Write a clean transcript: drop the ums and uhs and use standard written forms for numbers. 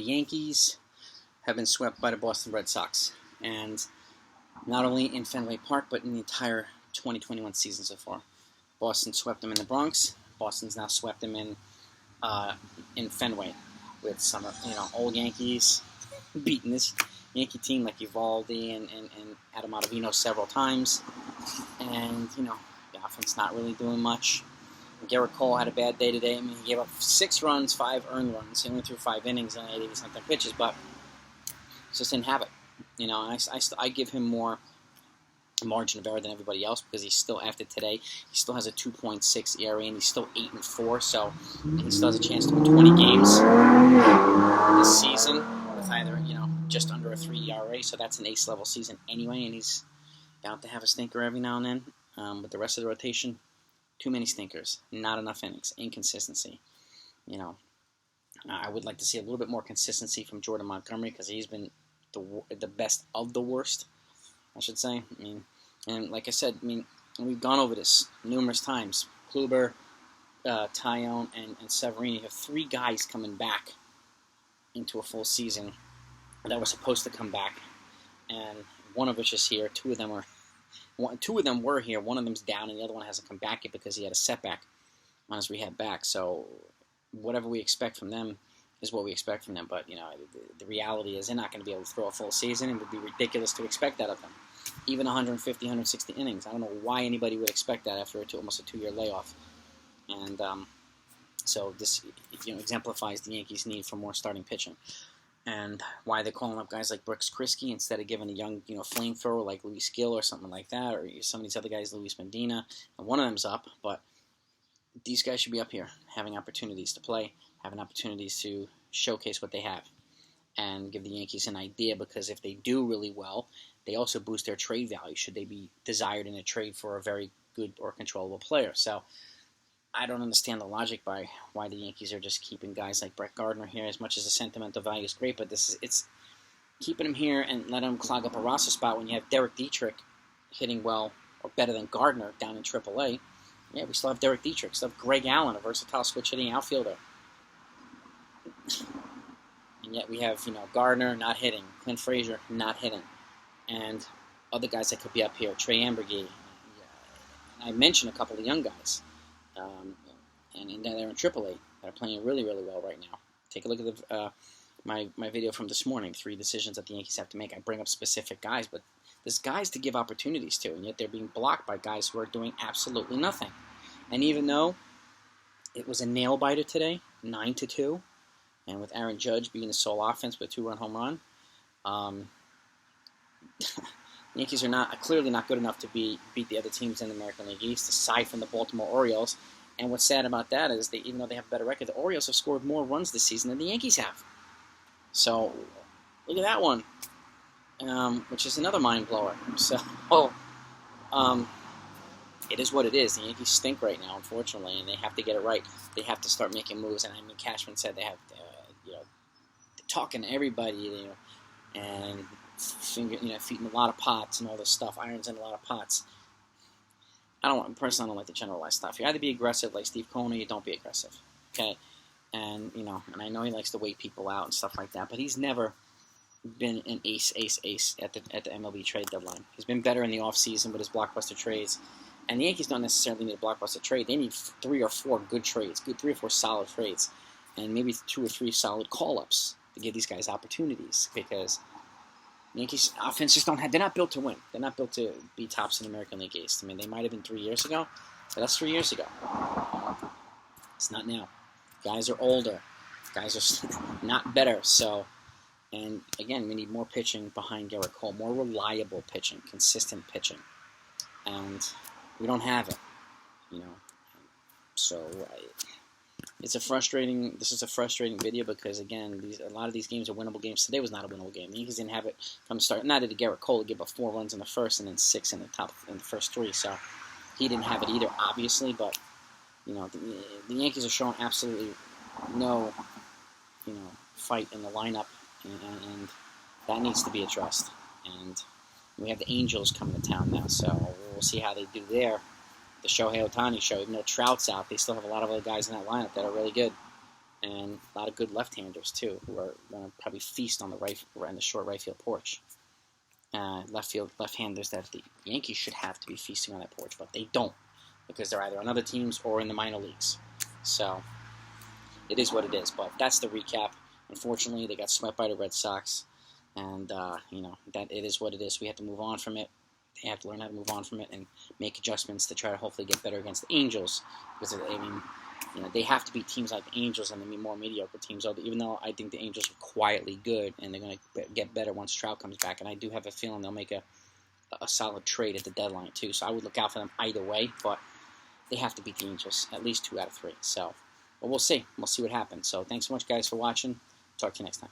Yankees have been swept by the Boston Red Sox, and not only in Fenway Park, but in the entire 2021 season so far. Boston swept them in the Bronx. Boston's now swept them in Fenway, with some old Yankees beating this Yankee team like Eovaldi and Adam Ottavino several times, and the offense not really doing much. Garrett Cole had a bad day today. I mean, he gave up 6 runs, 5 earned runs. He went through 5 innings and 80-something pitches, but just didn't have it. And I give him more margin of error than everybody else because he's still, after today, he still has a 2.6 ERA and he's still 8-4. So he still has a chance to win 20 games this season with either just under a 3 ERA. So that's an ace level season anyway, and he's bound to have a stinker every now and then. With the rest of the rotation, too many stinkers, not enough innings, inconsistency. I would like to see a little bit more consistency from Jordan Montgomery because he's been the best of the worst, I should say. And like I said, we've gone over this numerous times. Kluber, Taillon, and Severino. You have 3 guys coming back into a full season that were supposed to come back, and one of which is here. Two of them were here. One of them's down, and the other one hasn't come back yet because he had a setback on his rehab back. So whatever we expect from them is what we expect from them. But the reality is they're not going to be able to throw a full season. It would be ridiculous to expect that of them. Even 150, 160 innings. I don't know why anybody would expect that after almost a 2-year layoff. And so this exemplifies the Yankees' need for more starting pitching. And why they're calling up guys like Brooks Kriske instead of giving a young, flamethrower like Luis Gil or something like that, or some of these other guys, Luis Medina. And one of them's up, but these guys should be up here having opportunities to play, having opportunities to showcase what they have, and give the Yankees an idea, because if they do really well, they also boost their trade value should they be desired in a trade for a very good or controllable player. So I don't understand the logic by why the Yankees are just keeping guys like Brett Gardner here. As much as the sentimental value is great, but it's keeping him here and letting him clog up a roster spot when you have Derek Dietrich hitting well or better than Gardner down in AAA. Yeah, we still have Derek Dietrich. We still have Greg Allen, a versatile switch-hitting outfielder. And yet we have, Gardner not hitting, Clint Frazier not hitting, and other guys that could be up here, Trey Ambergy. And I mentioned a couple of young guys, and they're in AAA that are playing really, really well right now. Take a look at my video from this morning, 3 decisions that the Yankees have to make. I bring up specific guys, but there's guys to give opportunities to, and yet they're being blocked by guys who are doing absolutely nothing. And even though it was a nail-biter today, 9-2, and with Aaron Judge being the sole offense with a 2-run home run, the Yankees are clearly not good enough to beat the other teams in the American League East, aside from the Baltimore Orioles. And what's sad about that is that even though they have a better record, the Orioles have scored more runs this season than the Yankees have. So look at that one, which is another mind blower. So it is what it is. The Yankees stink right now, unfortunately, and they have to get it right. They have to start making moves. And Cashman said they have to, talking to everybody, and feeding a lot of pots and all this stuff, irons in a lot of pots. Personally, I don't like the generalized stuff. You either be aggressive like Steve Cohen, or you don't be aggressive. Okay, and and I know he likes to wait people out and stuff like that, but he's never been an ace at the MLB Trade Deadline. He's been better in the offseason with his blockbuster trades. And the Yankees don't necessarily need a blockbuster trade. They need 3 or 4 good trades, 3 or 4 solid trades, and maybe 2 or 3 solid call-ups to give these guys opportunities, because the Yankees offense they're not built to win. They're not built to be tops in the American League East. They might have been 3 years ago, but that's 3 years ago. It's not now. Guys are older. Guys are not better. So, and again, we need more pitching behind Garrett Cole, more reliable pitching, consistent pitching. And we don't have it, So this is a frustrating video because, again, a lot of these games are winnable games. Today was not a winnable game. The Yankees didn't have it from the start. Not did Garrett Cole give up 4 runs in the first and then 6 in the first 3. So he didn't have it either, obviously. But the Yankees are showing absolutely no fight in the lineup, and that needs to be addressed. And we have the Angels coming to town now, so we'll see how they do there. The Shohei Ohtani show, even though Trout's out, they still have a lot of other guys in that lineup that are really good. and a lot of good left-handers too, who are going to probably feast on the short right field porch. Left-handers that the Yankees should have to be feasting on that porch, but they don't, because they're either on other teams or in the minor leagues. So it is what it is. But that's the recap. Unfortunately, they got swept by the Red Sox, and that it is what it is. We have to move on from it. They have to learn how to move on from it and make adjustments to try to hopefully get better against the Angels, because they have to beat teams like the Angels and the more mediocre teams. Even though I think the Angels are quietly good and they're going to get better once Trout comes back, and I do have a feeling they'll make a solid trade at the deadline too. So I would look out for them either way, but they have to beat the Angels at least 2 out of 3. So, but we'll see. We'll see what happens. So thanks so much, guys, for watching. Talk to you next time.